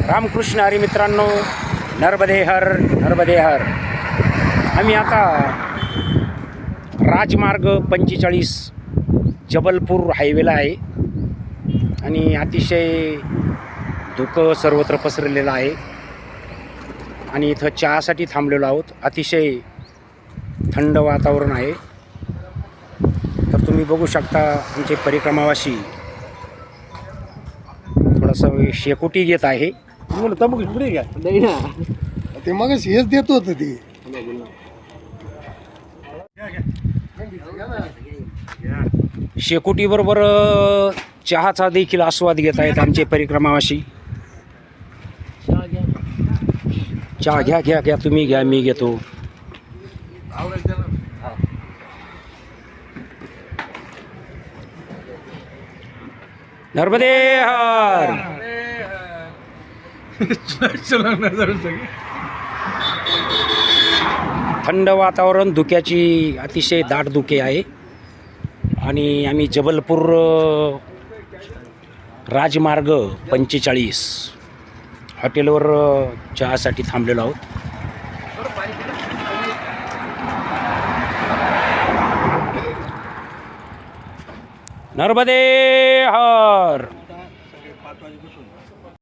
रामकृष्ण हरी मित्रांनो, नर्मदे हर नर्मदे हर. आम्ही आता राजमार्ग 45 जबलपूर हायवेला आहे आणि अतिशय धुकं सर्वत्र पसरलेलं आहे आणि इथं चहासाठी थांबलेलो आहोत. अतिशय थंड वातावरण आहे. तर तुम्ही बघू शकता आमचे परिक्रमावासी थोडंसं शेकोटी घेत आहे. नाही ना, ते मग हेच देत होतं ते. शेकोटी बरोबर चहाचा देखील आस्वाद घेत आहेत आमचे परिक्रमावासी. चहा घ्या घ्या घ्या, तुम्ही घ्या, मी घेतो. नर्मदे हर. थंड वातावरण, धुक्याची अतिशय दाट धुके आहे आणि आम्ही जबलपूर राजमार्ग 45 हॉटेलवर चहासाठी थांबलेलो आहोत. नर्मदे हर.